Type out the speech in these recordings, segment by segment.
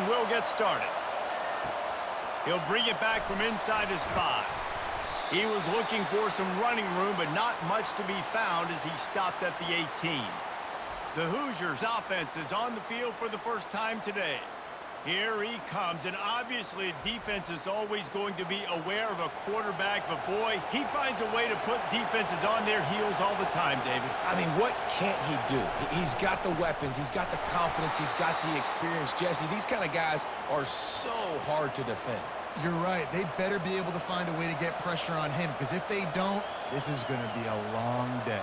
and we'll get started. He'll bring it back from inside his 5. He was looking for some running room, but not much to be found as he stopped at the 18. The Hoosiers offense is on the field for the first time today. Here he comes, and obviously defense is always going to be aware of a quarterback, but boy, he finds a way to put defenses on their heels all the time, David. I mean, what can't he do? He's got the weapons, he's got the confidence, he's got the experience. Jesse, these kind of guys are so hard to defend. You're right. They better be able to find a way to get pressure on him, because if they don't, this is going to be a long day.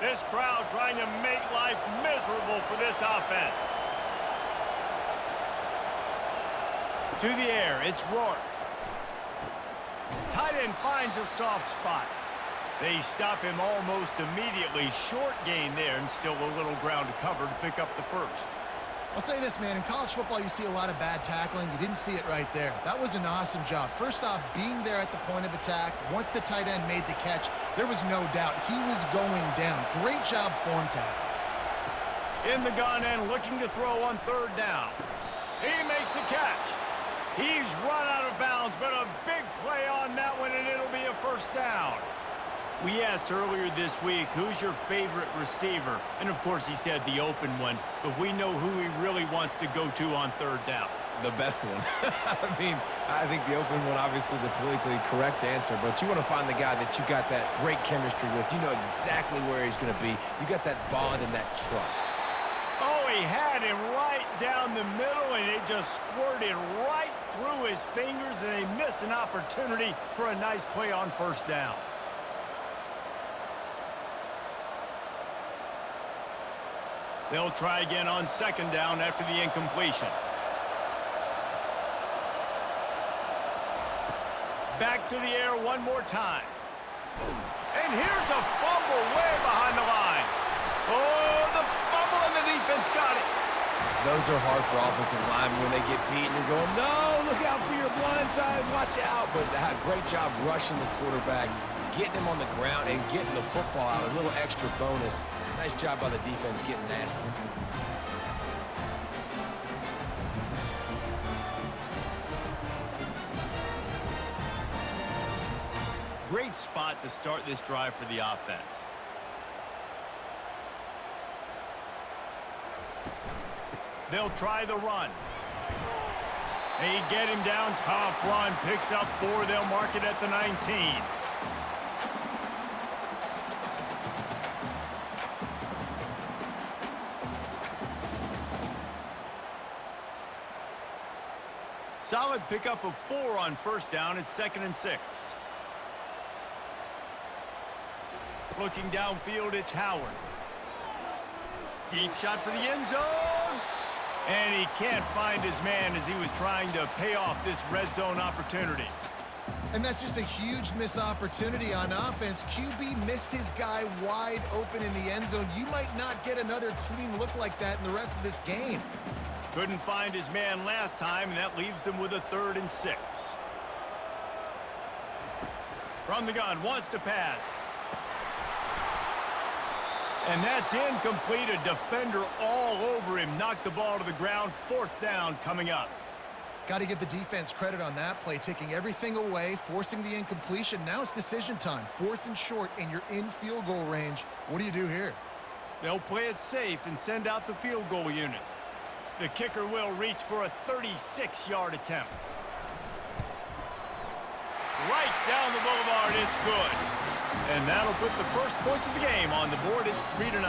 This crowd trying to make life miserable for this offense. To the air, it's Rourke. Tight end finds a soft spot. They stop him almost immediately. Short gain there, and still a little ground to cover to pick up the first. I'll say this, man. In college football, you see a lot of bad tackling. You didn't see it right there. That was an awesome job. First off, being there at the point of attack. Once the tight end made the catch, there was no doubt he was going down. Great job form tackle. In the gun and looking to throw on 3rd down. He makes the catch. He's run out of bounds, but a big play on that one, and it'll be a first down. We asked earlier this week, who's your favorite receiver? And, of course, he said the open one, but we know who he really wants to go to on 3rd down. The best one. I mean, I think the open one, obviously the politically correct answer, but you want to find the guy that you got that great chemistry with. You know exactly where he's going to be. You got that bond and that trust. Oh, he had him right down the middle, and it just squirted right through his fingers, and they miss an opportunity for a nice play on 1st down. They'll try again on 2nd down after the incompletion. Back to the air one more time. And here's a fumble way behind the line. Oh, the fumble, and the defense got it. Those are hard for offensive linemen when they get beat and you're going, no, look out for your blind side, watch out. But great job rushing the quarterback, getting him on the ground, and getting the football out, a little extra bonus. Nice job by the defense getting nasty. Great spot to start this drive for the offense. They'll try the run. They get him down, tough run, picks up 4. They'll mark it at the 19. Solid pickup of 4 on 1st down. It's 2nd and 6. Looking downfield, it's Howard. Deep shot for the end zone. And he can't find his man as he was trying to pay off this red zone opportunity. And that's just a huge missed opportunity on offense. QB missed his guy wide open in the end zone. You might not get another clean look like that in the rest of this game. Couldn't find his man last time, and that leaves him with a 3rd and 6. From the gun, wants to pass. And that's incomplete. A defender all over him. Knocked the ball to the ground. 4th down coming up. Got to give the defense credit on that play, taking everything away, forcing the incompletion. Now it's decision time. 4th and short, and you're in field goal range. What do you do here? They'll play it safe and send out the field goal unit. The kicker will reach for a 36-yard attempt. Right down the boulevard, it's good. And that'll put the first points of the game on the board. It's 3-0.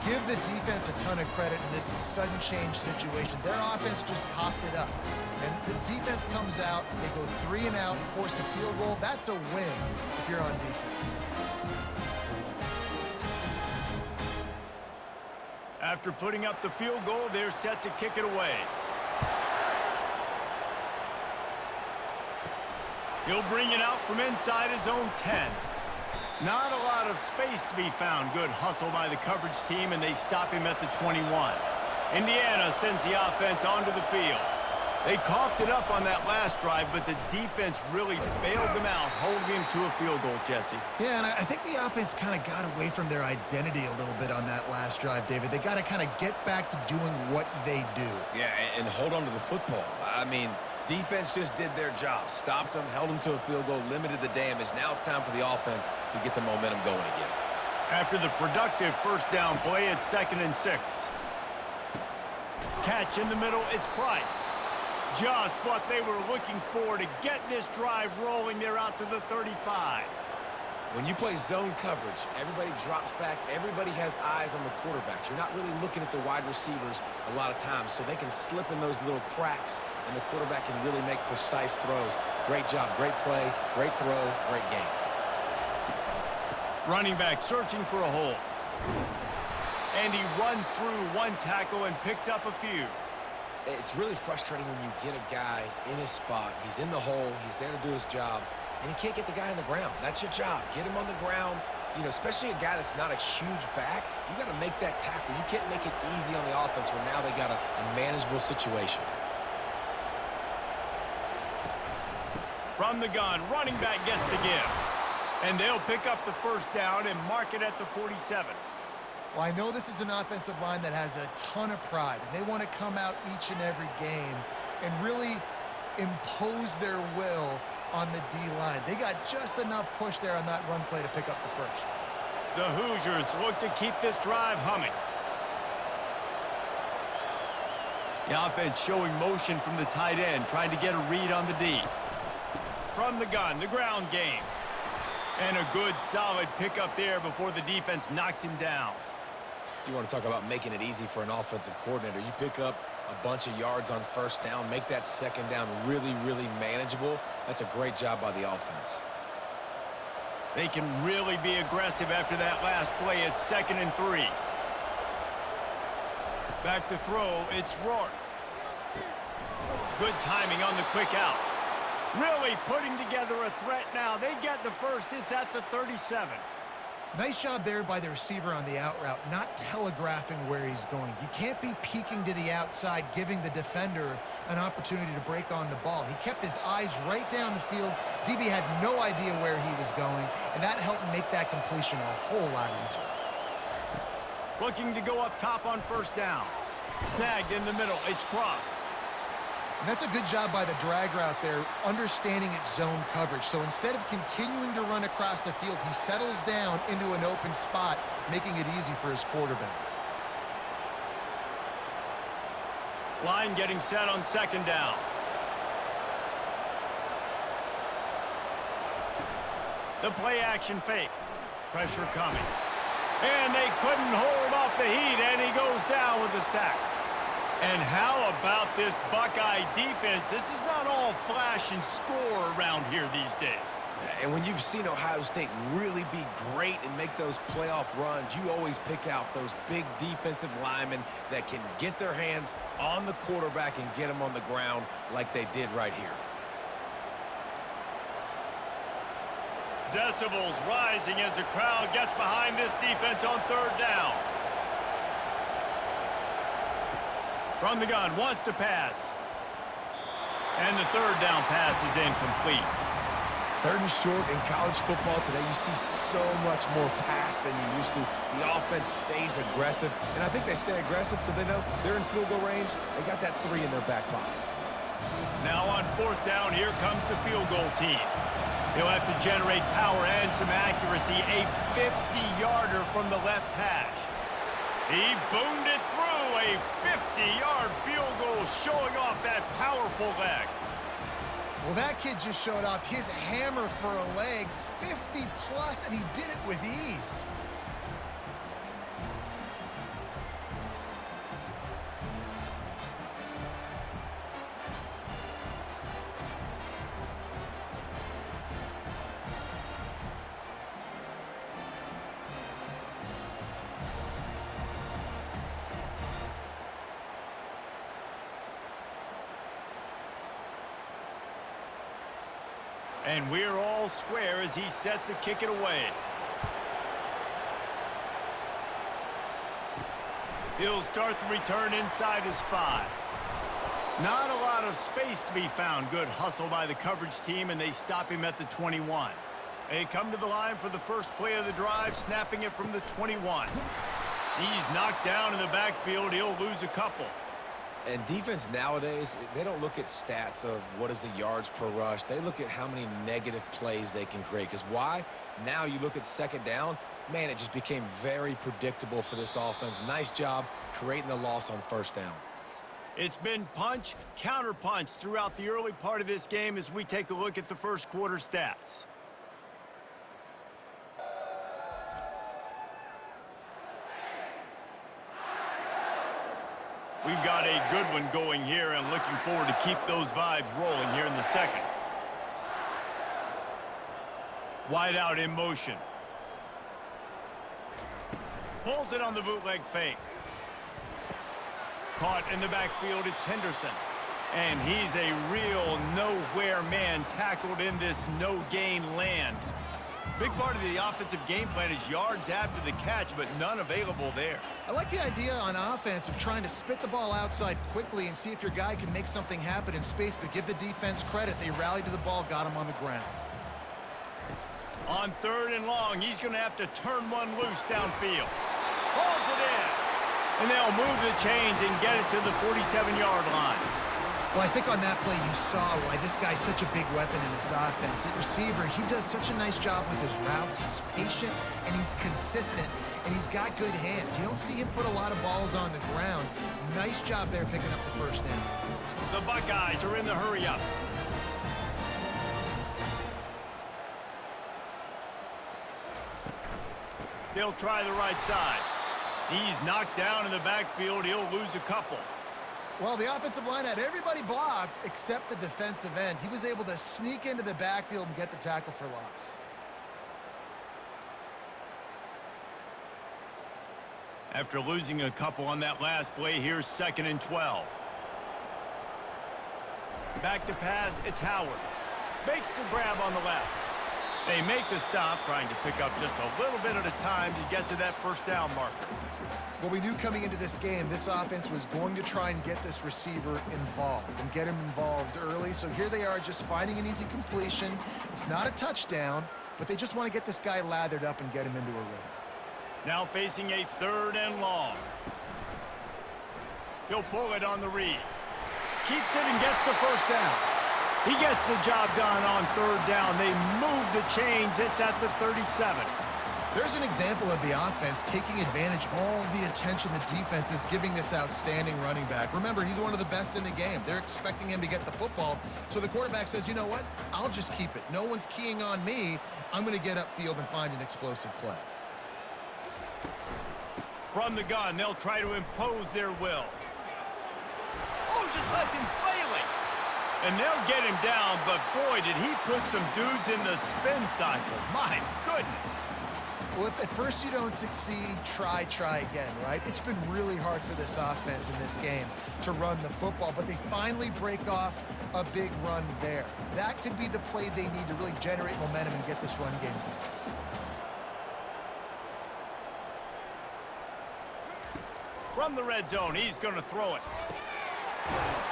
Give the defense a ton of credit in this sudden change situation. Their offense just coughed it up. And this defense comes out, they go 3 and out and force a field goal. That's a win if you're on defense. After putting up the field goal, they're set to kick it away. He'll bring it out from inside his own 10. Not a lot of space to be found. Good hustle by the coverage team, and they stop him at the 21. Indiana sends the offense onto the field. They coughed it up on that last drive, but the defense really bailed them out, holding them to a field goal, Jesse. Yeah, and I think the offense kind of got away from their identity a little bit on that last drive, David. They got to kind of get back to doing what they do. Yeah, and hold on to the football. I mean, defense just did their job. Stopped them, held them to a field goal, limited the damage. Now it's time for the offense to get the momentum going again. After the productive first down play, it's 2nd and 6. Catch in the middle, it's Price. Just what they were looking for to get this drive rolling. They're out to the 35. When you play zone coverage, everybody drops back. Everybody has eyes on the quarterbacks. You're not really looking at the wide receivers a lot of times, so they can slip in those little cracks, and the quarterback can really make precise throws. Great job, great play, great throw, great game. Running back searching for a hole. And he runs through one tackle and picks up a few. It's really frustrating when you get a guy in his spot. He's in the hole. He's there to do his job, and he can't get the guy on the ground. That's your job. Get him on the ground. You know, especially a guy that's not a huge back. You got to make that tackle. You can't make it easy on the offense when now they got a manageable situation. From the gun, running back gets to give. And they'll pick up the first down and mark it at the 47. Well, I know this is an offensive line that has a ton of pride, and they want to come out each and every game and really impose their will on the D-line. They got just enough push there on that run play to pick up the first. The Hoosiers look to keep this drive humming. The offense showing motion from the tight end, trying to get a read on the D. From the gun, the ground game. And a good, solid pickup there before the defense knocks him down. You want to talk about making it easy for an offensive coordinator. You pick up a bunch of yards on first down, make that second down really, really manageable. That's a great job by the offense. They can really be aggressive after that last play. It's 2nd and 3. Back to throw, it's Rourke. Good timing on the quick out. Really putting together a threat now. They get the first. It's at the 37. Nice job there by the receiver on the out route, not telegraphing where he's going. You can't be peeking to the outside, giving the defender an opportunity to break on the ball. He kept his eyes right down the field. DB had no idea where he was going, and that helped make that completion a whole lot easier. Looking to go up top on first down. Snagged in the middle. It's Cross. And that's a good job by the drag route there, understanding its zone coverage. So instead of continuing to run across the field, he settles down into an open spot, making it easy for his quarterback. Line getting set on second down. The play action fake. Pressure coming. And they couldn't hold off the heat, and he goes down with the sack. And how about this Buckeye defense? This is not all flash and score around here these days. And when you've seen Ohio State really be great and make those playoff runs, you always pick out those big defensive linemen that can get their hands on the quarterback and get him on the ground like they did right here. Decibels rising as the crowd gets behind this defense on third down. From the gun, wants to pass. And the third down pass is incomplete. 3rd and short in college football today, you see so much more pass than you used to. The offense stays aggressive, and I think they stay aggressive because they know they're in field goal range. They got that 3 in their back pocket. Now on fourth down, here comes the field goal team. He'll have to generate power and some accuracy. A 50-yarder from the left hash. He boomed it through. A 50-yard field goal showing off that powerful leg. Well, that kid just showed off his hammer for a leg, 50-plus, and he did it with ease. And we're all square as he's set to kick it away. He'll start the return inside his 5. Not a lot of space to be found. Good hustle by the coverage team, and they stop him at the 21. They come to the line for the first play of the drive, snapping it from the 21. He's knocked down in the backfield. He'll lose a couple. And defense nowadays, they don't look at stats of what is the yards per rush. They look at how many negative plays they can create. Because why? Now you look at second down, man, it just became very predictable for this offense. Nice job creating the loss on first down. It's been punch, counter punch throughout the early part of this game as we take a look at the first quarter stats. We've got a good one going here and looking forward to keep those vibes rolling here in the second. Wide out in motion. Pulls it on the bootleg fake. Caught in the backfield, it's Henderson. And he's a real nowhere man tackled in this no-gain land. Big part of the offensive game plan is yards after the catch, but none available there. I like the idea on offense of trying to spit the ball outside quickly and see if your guy can make something happen in space, but give the defense credit. They rallied to the ball, got him on the ground. On third and long, he's going to have to turn one loose downfield. Pulls it in. And they'll move the chains and get it to the 47-yard line. Well, I think on that play you saw why this guy's such a big weapon in this offense. At receiver, he does such a nice job with his routes. He's patient, and he's consistent, and he's got good hands. You don't see him put a lot of balls on the ground. Nice job there picking up the first down. The Buckeyes are in the hurry-up. They'll try the right side. He's knocked down in the backfield. He'll lose a couple. Well, the offensive line had everybody blocked except the defensive end. He was able to sneak into the backfield and get the tackle for loss. After losing a couple on that last play, here's 2nd and 12. Back to pass, it's Howard. Makes the grab on the left. They make the stop, trying to pick up just a little bit at a time to get to that first down marker. Well, we knew coming into this game, this offense was going to try and get this receiver involved and get him involved early. So here they are just finding an easy completion. It's not a touchdown, but they just want to get this guy lathered up and get him into a rhythm. Now facing a 3rd and long. He'll pull it on the read. Keeps it and gets the first down. He gets the job done on 3rd down. They move the chains. It's at the 37. There's an example of the offense taking advantage of all the attention the defense is giving this outstanding running back. Remember, he's one of the best in the game. They're expecting him to get the football. So the quarterback says, you know what? I'll just keep it. No one's keying on me. I'm going to get upfield and find an explosive play. From the gun, they'll try to impose their will. Oh, just left him flailing. And they'll get him down, but boy, did he put some dudes in the spin cycle. My goodness. Well, if at first you don't succeed, try again, right? It's been really hard for this offense in this game to run the football, but they finally break off a big run there. That could be the play they need to really generate momentum and get this run game going. From the red zone, he's going to throw it.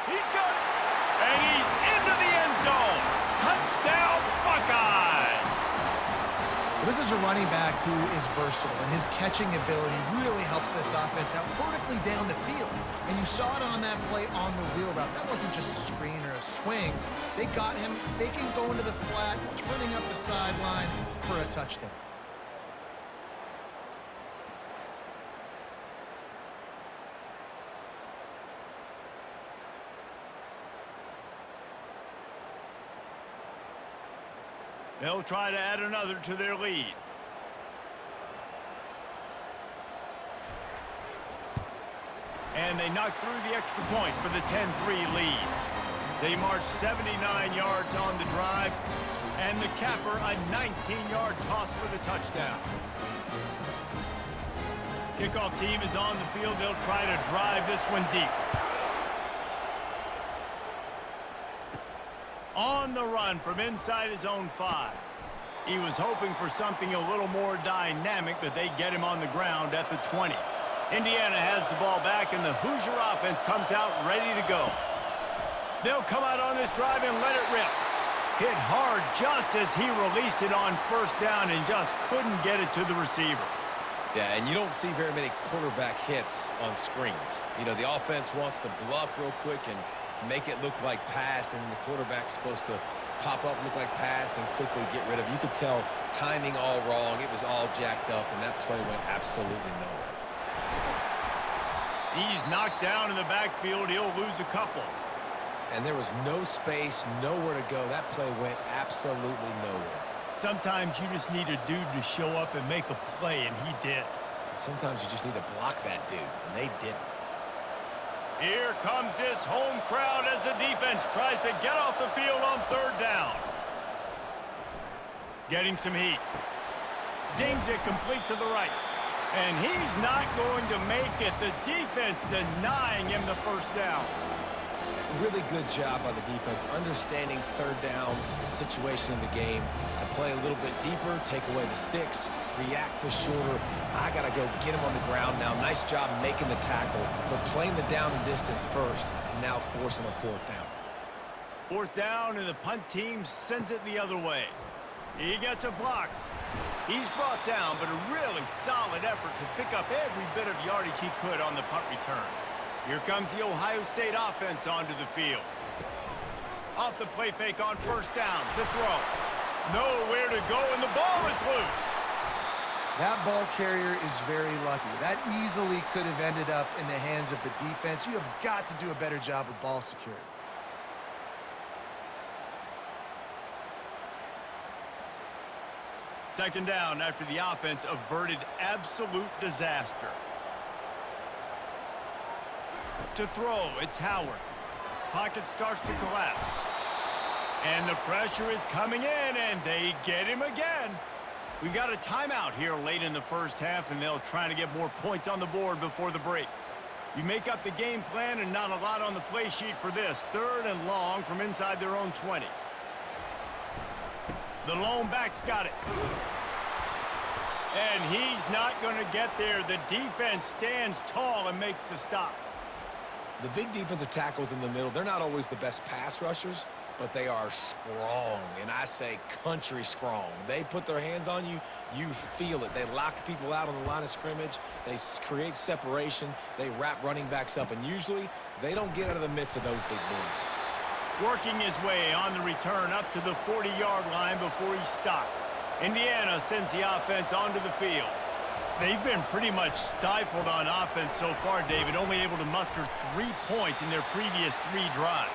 He's got it. And he's into the end zone. Touchdown, Buckeyes. This is a running back who is versatile, and his catching ability really helps this offense out vertically down the field. And you saw it on that play on the wheel route. That wasn't just a screen or a swing. They got him faking going to the flat, turning up the sideline for a touchdown. They'll try to add another to their lead. And they knock through the extra point for the 10-3 lead. They march 79 yards on the drive, and the capper a 19-yard toss for the touchdown. Kickoff team is on the field. They'll try to drive this one deep. On the run from inside his own 5. He was hoping for something a little more dynamic, but they get him on the ground at the 20. Indiana has the ball back, and the Hoosier offense comes out ready to go. They'll come out on this drive and let it rip. Hit hard just as he released it on first down and just couldn't get it to the receiver. Yeah, and you don't see very many quarterback hits on screens. You know, the offense wants to bluff real quick and make it look like pass, and then the quarterback's supposed to pop up, look like pass, and quickly get rid of it. You could tell timing all wrong. It was all jacked up, and that play went absolutely nowhere. He's knocked down in the backfield. He'll lose a couple. And there was no space, nowhere to go. That play went absolutely nowhere. Sometimes you just need a dude to show up and make a play, and he did. Sometimes you just need to block that dude, and they didn't. Here comes this home crowd as the defense tries to get off the field on third down. Getting some heat. Zings it complete to the right. And he's not going to make it. The defense denying him the first down. Really good job by the defense, understanding third down, the situation in the game, and play a little bit deeper, take away the sticks, react to shorter. I got to go get him on the ground now. Nice job making the tackle, but playing the down and distance first, and now forcing a fourth down. Fourth down, and the punt team sends it the other way. He gets a block. He's brought down, but a really solid effort to pick up every bit of yardage he could on the punt return. Here comes the Ohio State offense onto the field. Off the play fake on first down to throw. Nowhere to go, and the ball is loose. That ball carrier is very lucky. That easily could have ended up in the hands of the defense. You have got to do a better job with ball security. Second down after the offense averted absolute disaster. To throw, it's Howard. Pocket starts to collapse. And the pressure is coming in, and they get him again. We got a timeout here late in the first half, and they'll try to get more points on the board before the break. You make up the game plan, and not a lot on the play sheet for this. Third and long from inside their own 20. The lone back's got it. And he's not going to get there. The defense stands tall and makes the stop. The big defensive tackles in the middle, they're not always the best pass rushers, but they are strong, and I say country strong. They put their hands on you, you feel it. They lock people out on the line of scrimmage. They create separation. They wrap running backs up, and usually they don't get out of the midst of those big boys. Working his way on the return up to the 40-yard line before he stopped. Indiana sends the offense onto the field. They've been pretty much stifled on offense so far, David, only able to muster 3 points in their previous 3 drives.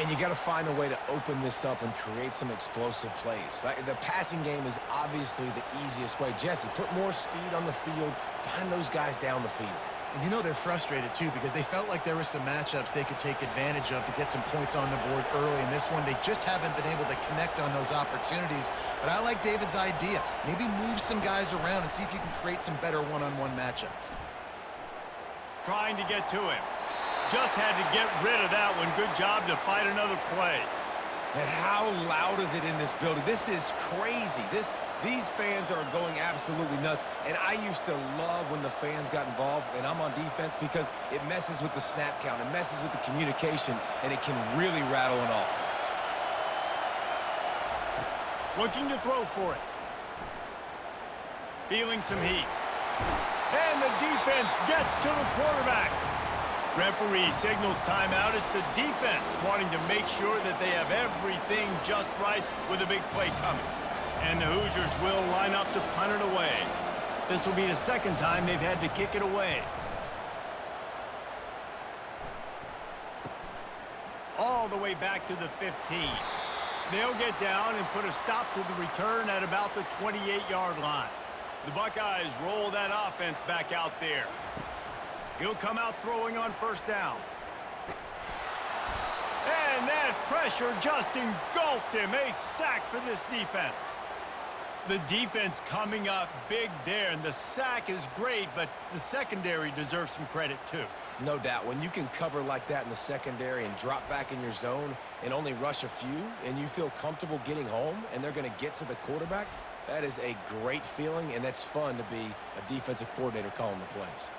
And you got to find a way to open this up and create some explosive plays. The passing game is obviously the easiest way. Jesse, put more speed on the field. Find those guys down the field. And you know they're frustrated, too, because they felt like there were some matchups they could take advantage of to get some points on the board early. In this one, they just haven't been able to connect on those opportunities. But I like David's idea. Maybe move some guys around and see if you can create some better one-on-one matchups. Trying to get to him. Just had to get rid of that one. Good job to fight another play. And how loud is it in this building? This is crazy. These fans are going absolutely nuts. And I used to love when the fans got involved, and I'm on defense, because it messes with the snap count. It messes with the communication, and it can really rattle an offense. Looking to throw for it. Feeling some heat. And the defense gets to the quarterback. Referee signals timeout. It's the defense wanting to make sure that they have everything just right with a big play coming. And the Hoosiers will line up to punt it away. This will be the second time they've had to kick it away. All the way back to the 15. They'll get down and put a stop to the return at about the 28-yard line. The Buckeyes roll that offense back out there. He'll come out throwing on first down. And that pressure just engulfed him. A sack for this defense. The defense coming up big there, and the sack is great, but the secondary deserves some credit too. No doubt. When you can cover like that in the secondary and drop back in your zone and only rush a few, and you feel comfortable getting home, and they're going to get to the quarterback, that is a great feeling, and that's fun to be a defensive coordinator calling the plays.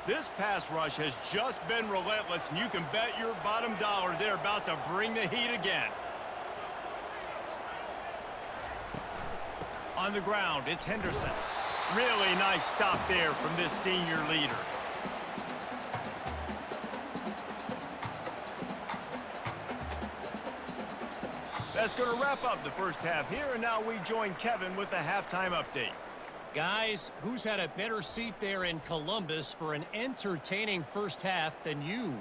This pass rush has just been relentless, and you can bet your bottom dollar they're about to bring the heat again. On the ground, it's Henderson. Really nice stop there from this senior leader. That's going to wrap up the first half here, and now we join Kevin with the halftime update. Guys, who's had a better seat there in Columbus for an entertaining first half than you?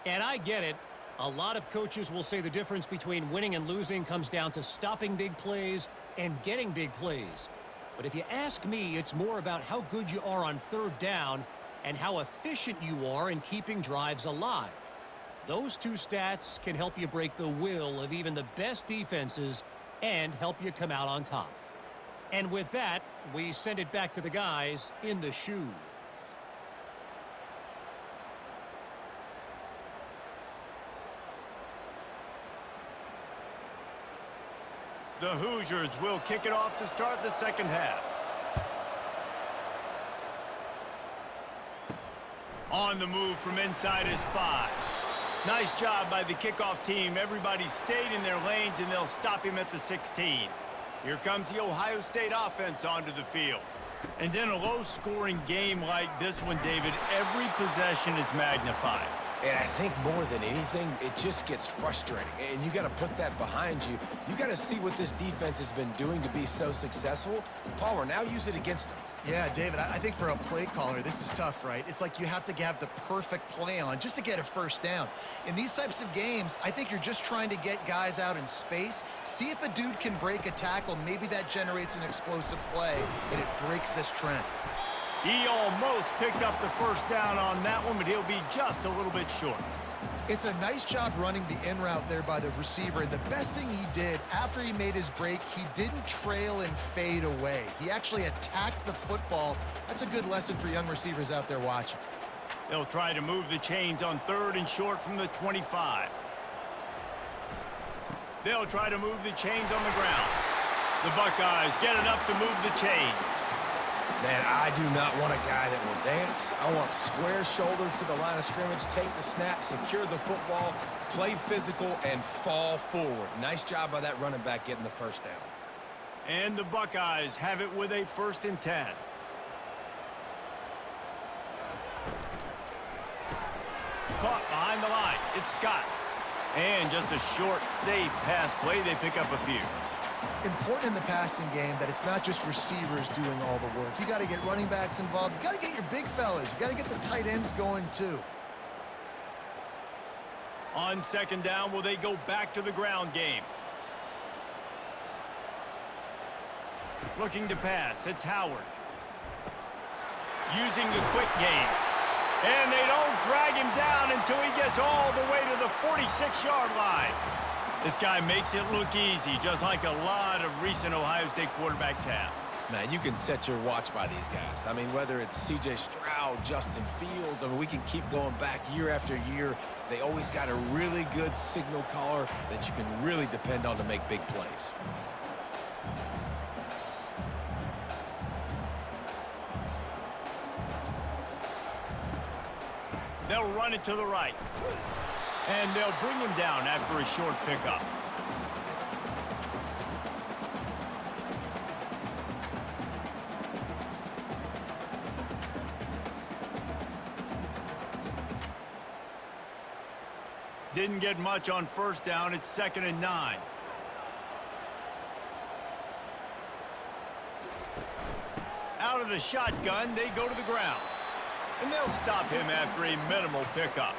And I get it. A lot of coaches will say the difference between winning and losing comes down to stopping big plays and getting big plays. But if you ask me, it's more about how good you are on third down and how efficient you are in keeping drives alive. Those two stats can help you break the will of even the best defenses and help you come out on top. And with that, we send it back to the guys in the shoe. The Hoosiers will kick it off to start the second half. On the move from inside is 5. Nice job by the kickoff team. Everybody stayed in their lanes, and they'll stop him at the 16. Here comes the Ohio State offense onto the field. And in a low-scoring game like this one, David, every possession is magnified. And I think more than anything, it just gets frustrating. And you got to put that behind you. You got to see what this defense has been doing to be so successful. Palmer, now use it against them. Yeah, David, I think for a play caller, this is tough, right? It's like you have to have the perfect play on just to get a first down. In these types of games, I think you're just trying to get guys out in space, see if a dude can break a tackle. Maybe that generates an explosive play, and it breaks this trend. He almost picked up the first down on that one, but he'll be just a little bit short. It's a nice job running the in route there by the receiver. And the best thing he did after he made his break, he didn't trail and fade away. He actually attacked the football. That's a good lesson for young receivers out there watching. They'll try to move the chains on 3rd and short from the 25. They'll try to move the chains on the ground. The Buckeyes get enough to move the chains. Man, I do not want a guy that will dance. I want square shoulders to the line of scrimmage, take the snap, secure the football, play physical, and fall forward. Nice job by that running back getting the first down. And the Buckeyes have it with a 1st and 10. Caught behind the line. It's Scott. And just a short, safe pass play. They pick up a few. Important in the passing game that it's not just receivers doing all the work. You got to get running backs involved. You got to get your big fellas. You got to get the tight ends going too. On 2nd down, will they go back to the ground game? Looking to pass. It's Howard. Using the quick game. And they don't drag him down until he gets all the way to the 46-yard line. This guy makes it look easy, just like a lot of recent Ohio State quarterbacks have. Man, you can set your watch by these guys. I mean, whether it's C.J. Stroud, Justin Fields, I mean, we can keep going back year after year. They always got a really good signal caller that you can really depend on to make big plays. They'll run it to the right. And they'll bring him down after a short pickup. Didn't get much on 1st down. It's 2nd and 9. Out of the shotgun, they go to the ground. And they'll stop him after a minimal pickup.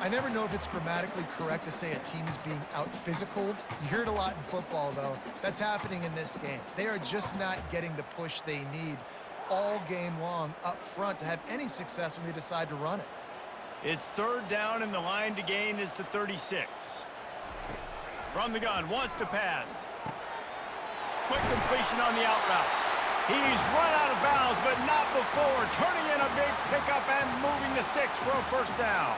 I never know if it's grammatically correct to say a team is being out-physicaled. You hear it a lot in football, though. That's happening in this game. They are just not getting the push they need all game long up front to have any success when they decide to run it. It's 3rd down, and the line to gain is the 36. From the gun, wants to pass. Quick completion on the out route. He's run out of bounds, but not before. Turning in a big pickup and moving the sticks for a 1st down.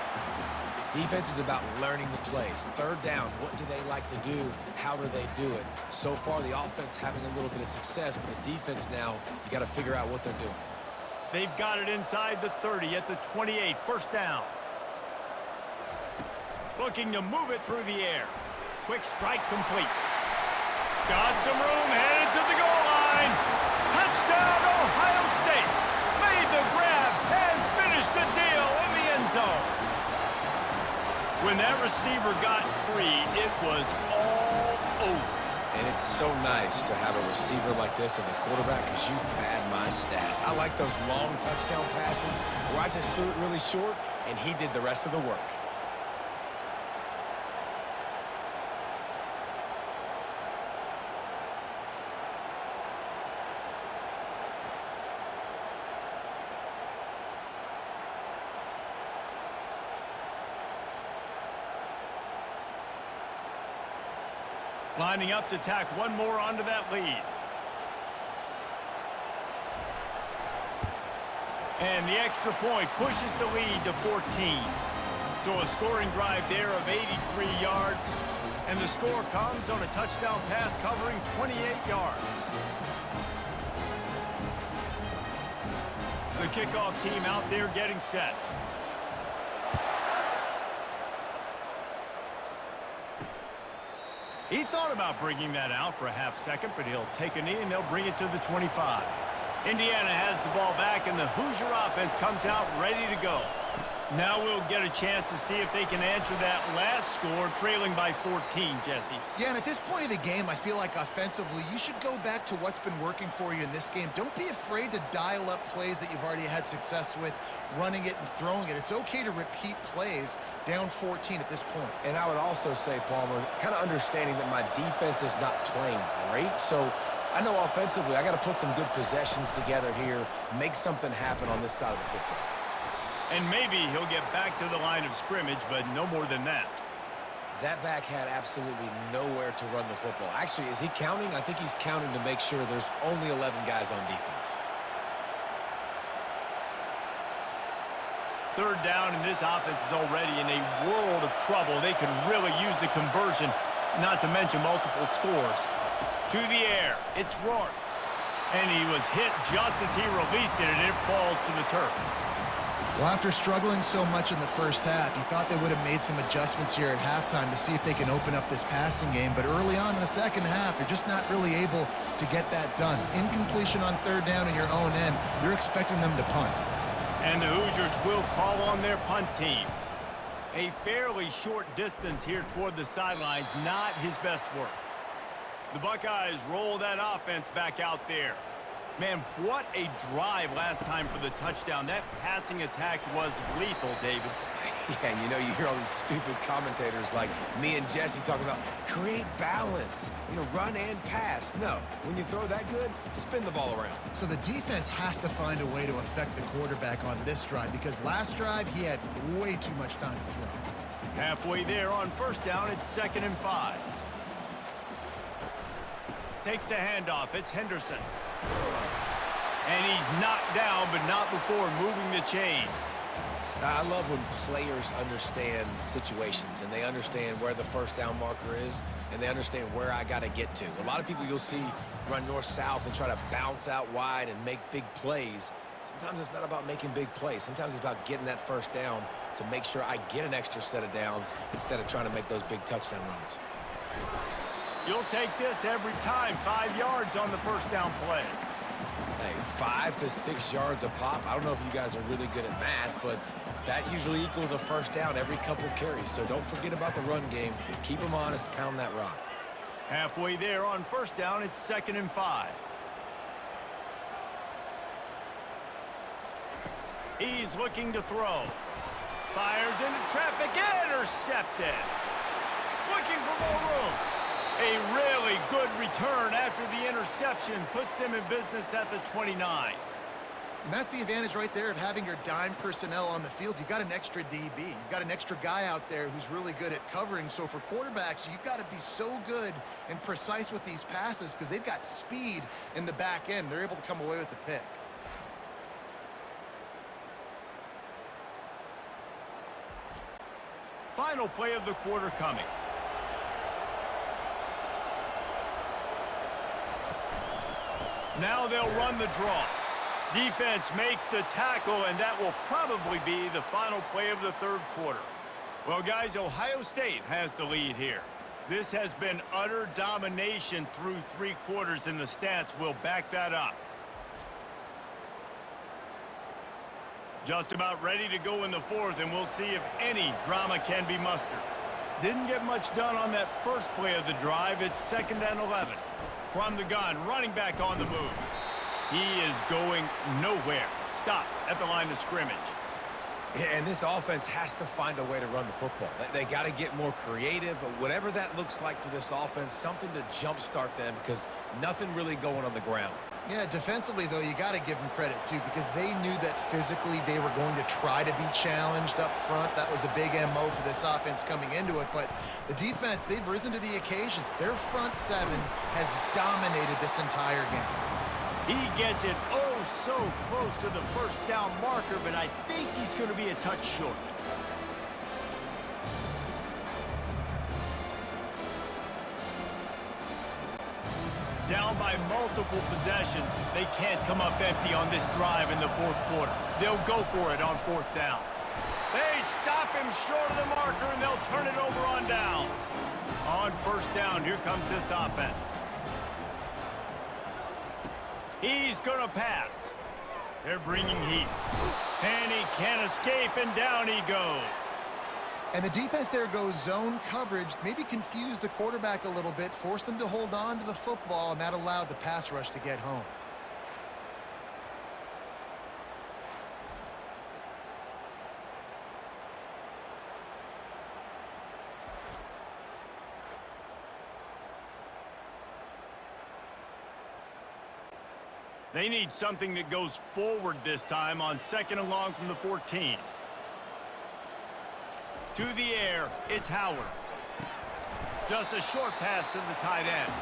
Defense is about learning the plays. 3rd down, what do they like to do? How do they do it? So far, the offense having a little bit of success, but the defense now, you got to figure out what they're doing. They've got it inside the 30 at the 28. First down. Looking to move it through the air. Quick strike complete. Got some room, headed to the goal line. Touchdown, Ohio State. Made the grab and finished the deal in the end zone. When that receiver got free, it was all over. And it's so nice to have a receiver like this as a quarterback because you pad my stats. I like those long touchdown passes where I just threw it really short and he did the rest of the work. Lining up to tack one more onto that lead. And the extra point pushes the lead to 14. So a scoring drive there of 83 yards. And the score comes on a touchdown pass covering 28 yards. The kickoff team out there getting set. He thought about bringing that out for a half second, but he'll take a knee and they'll bring it to the 25. Indiana has the ball back and the Hoosier offense comes out ready to go. Now we'll get a chance to see if they can answer that last score, trailing by 14, Jesse. Yeah, and at this point of the game, I feel like offensively, you should go back to what's been working for you in this game. Don't be afraid to dial up plays that you've already had success with, running it and throwing it. It's okay to repeat plays down 14 at this point. And I would also say, Palmer, kind of understanding that my defense is not playing great, so I know offensively I got to put some good possessions together here, make something happen on this side of the football. And maybe he'll get back to the line of scrimmage, but no more than that. That back had absolutely nowhere to run the football. Actually, is he counting? I think he's counting to make sure there's only 11 guys on defense. Third down, and this offense is already in a world of trouble. They could really use a conversion, not to mention multiple scores. To the air, it's Rourke. And he was hit just as he released it, and it falls to the turf. Well, after struggling so much in the first half, you thought they would have made some adjustments here at halftime to see if they can open up this passing game. But early on in the second half, they're just not really able to get that done. Incompletion on third down in your own end, you're expecting them to punt. And the Hoosiers will call on their punt team. A fairly short distance here toward the sidelines, not his best work. The Buckeyes roll that offense back out there. Man, what a drive last time for the touchdown. That passing attack was lethal, David. Yeah, and you know, you hear all these stupid commentators like me and Jesse talking about create balance, run and pass. No, when you throw that good, spin the ball around. So the defense has to find a way to affect the quarterback on this drive because last drive he had way too much time to throw. Halfway there on first down, it's 2nd and 5. Takes the handoff, it's Henderson. And he's knocked down, but not before moving the chains. I love when players understand situations and they understand where the first down marker is and they understand where I got to get to. A lot of people you'll see run north-south and try to bounce out wide and make big plays. Sometimes it's not about making big plays. Sometimes it's about getting that first down to make sure I get an extra set of downs instead of trying to make those big touchdown runs. You'll take this every time. 5 yards on the first down play. Hey, 5 to 6 yards a pop. I don't know if you guys are really good at math, but that usually equals a first down every couple carries. So don't forget about the run game. Keep them honest, pound that rock. Halfway there on first down, it's 2nd and 5. He's looking to throw. Fires into traffic, intercepted. Looking for more room. A really good return after the interception puts them in business at the 29. And that's the advantage right there of having your dime personnel on the field. You've got an extra DB. You've got an extra guy out there who's really good at covering. So for quarterbacks, you've got to be so good and precise with these passes because they've got speed in the back end. They're able to come away with the pick. Final play of the quarter coming. Now they'll run the draw. Defense makes the tackle, and that will probably be the final play of the third quarter. Well, guys, Ohio State has the lead here. This has been utter domination through 3 quarters, and the stats will back that up. Just about ready to go in the fourth, and we'll see if any drama can be mustered. Didn't get much done on that first play of the drive. It's 2nd and 11. From the gun, running back on the move. He is going nowhere. Stop at the line of scrimmage. Yeah, and this offense has to find a way to run the football. They got to get more creative, but whatever that looks like for this offense, something to jumpstart them because nothing really going on the ground. Yeah, defensively, though, you got to give them credit, too, because they knew that physically they were going to try to be challenged up front. That was a big MO for this offense coming into it. But the defense, they've risen to the occasion. Their front 7 has dominated this entire game. He gets it so close to the first down marker, but I think he's going to be a touch short. Down by multiple possessions. They can't come up empty on this drive in the fourth quarter. They'll go for it on 4th down. They stop him short of the marker, and they'll turn it over on downs. On 1st down, here comes this offense. He's going to pass. They're bringing heat. And he can't escape, and down he goes. And the defense there goes zone coverage, maybe confused the quarterback a little bit, forced him to hold on to the football, and that allowed the pass rush to get home. They need something that goes forward this time on 2nd and long from the 14. To the air, it's Howard. Just a short pass to the tight end.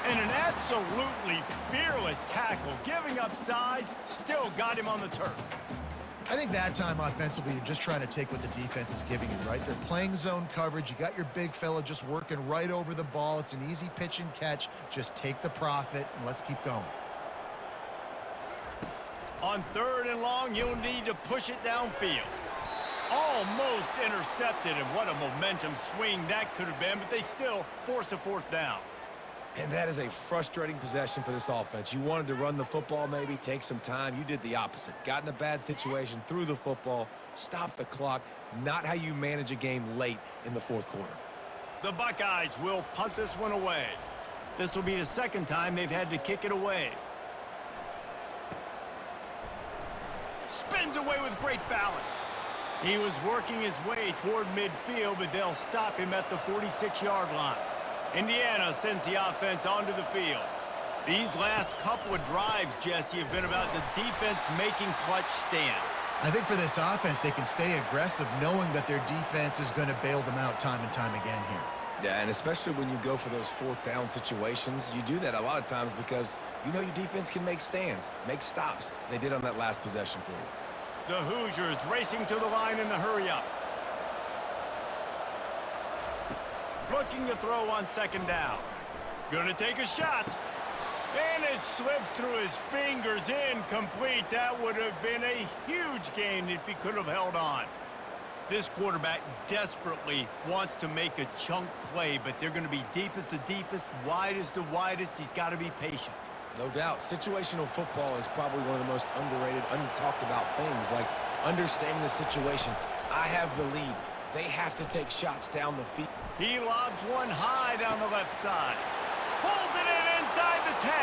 And an absolutely fearless tackle, giving up size, still got him on the turf. I think that time offensively, you're just trying to take what the defense is giving you, right? They're playing zone coverage. You got your big fella just working right over the ball. It's an easy pitch and catch. Just take the profit, and let's keep going. On 3rd and long, you'll need to push it downfield. Almost intercepted, and what a momentum swing that could have been, but they still force a 4th down. And that is a frustrating possession for this offense. You wanted to run the football, maybe take some time. You did the opposite. Got in a bad situation, threw the football, stopped the clock. Not how you manage a game late in the 4th quarter. The Buckeyes will punt this one away. This will be the 2nd time they've had to kick it away. Spins away with great balance. He was working his way toward midfield, but they'll stop him at the 46-yard line. Indiana sends the offense onto the field. These last couple of drives, Jesse, have been about the defense making clutch stand. I think for this offense, they can stay aggressive knowing that their defense is going to bail them out time and time again here. Yeah, and especially when you go for those 4th down situations, you do that a lot of times because you know your defense can make stands, make stops. They did on that last possession for you. The Hoosiers racing to the line in the hurry-up. Looking to throw on 2nd down. Gonna take a shot. And it slips through his fingers, incomplete. That would have been a huge gain if he could have held on. This quarterback desperately wants to make a chunk play, but they're going to be deep as the deepest, wide as the widest. He's got to be patient. No doubt. Situational football is probably one of the most underrated, untalked about things, like understanding the situation. I have the lead. They have to take shots down the field. He lobs one high down the left side. Pulls it in inside the 10.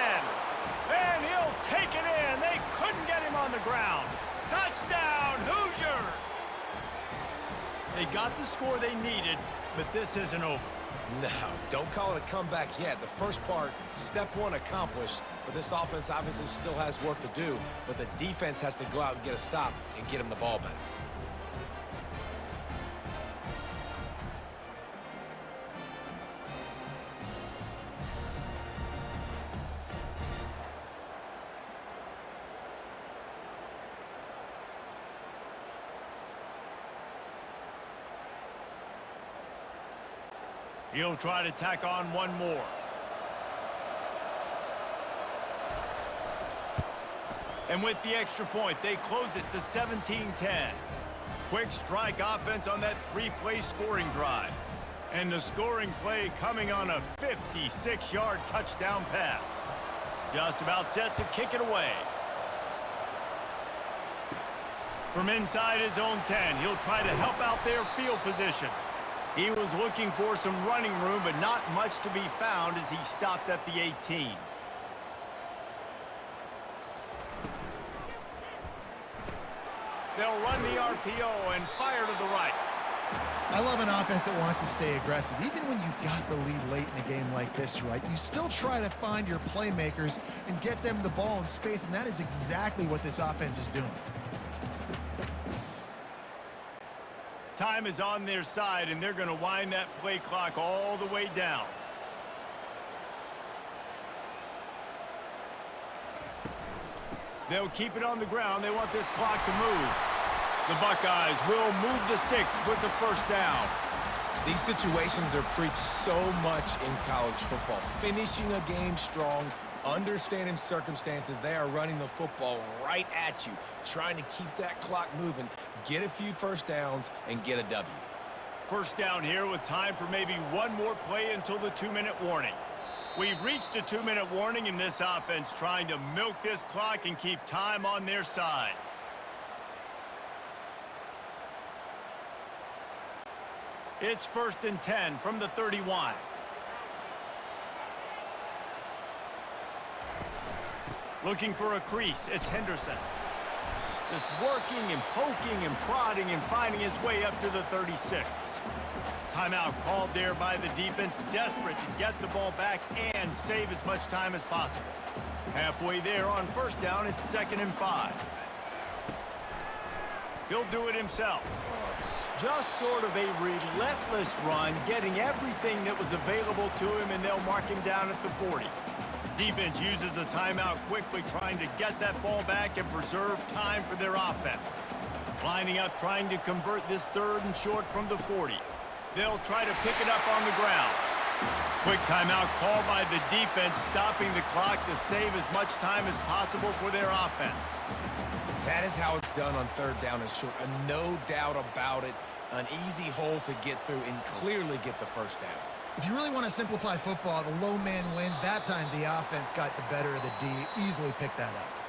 And he'll take it in. They couldn't get him on the ground. Touchdown, Hoosiers! They got the score they needed, but this isn't over. No, don't call it a comeback yet. The first part, step 1 accomplished, but this offense obviously still has work to do, but the defense has to go out and get a stop and get him the ball back. He'll try to tack on one more. And with the extra point, they close it to 17-10. Quick strike offense on that three-play scoring drive. And the scoring play coming on a 56-yard touchdown pass. Just about set to kick it away. From inside his own 10, he'll try to help out their field position. He was looking for some running room, but not much to be found as he stopped at the 18. They'll run the RPO and fire to the right. I love an offense that wants to stay aggressive. Even when you've got the lead late in a game like this, right, you still try to find your playmakers and get them the ball in space, and that is exactly what this offense is doing. Time is on their side, and they're going to wind that play clock all the way down. They'll keep it on the ground. They want this clock to move. The Buckeyes will move the sticks with the first down. These situations are preached so much in college football. Finishing a game strong, understanding circumstances. They are running the football right at you, trying to keep that clock moving, get a few first downs, and get a W. First down here with time for maybe one more play until the 2-minute warning. We've reached a 2-minute warning in this offense, trying to milk this clock and keep time on their side. It's 1st and 10 from the 31. Looking for a crease, it's Henderson. Just working and poking and prodding and finding his way up to the 36. Timeout called there by the defense, desperate to get the ball back and save as much time as possible. Halfway there on first down, it's 2nd and 5. He'll do it himself. Just sort of a relentless run, getting everything that was available to him, and they'll mark him down at the 40. Defense uses a timeout quickly, trying to get that ball back and preserve time for their offense. Lining up, trying to convert this 3rd and short from the 40. They'll try to pick it up on the ground. Quick timeout called by the defense, stopping the clock to save as much time as possible for their offense. That is how it's done on 3rd down and short. No doubt about it. An easy hole to get through and clearly get the first down. If you really want to simplify football, the low man wins. That time the offense got the better of the D. Easily picked that up.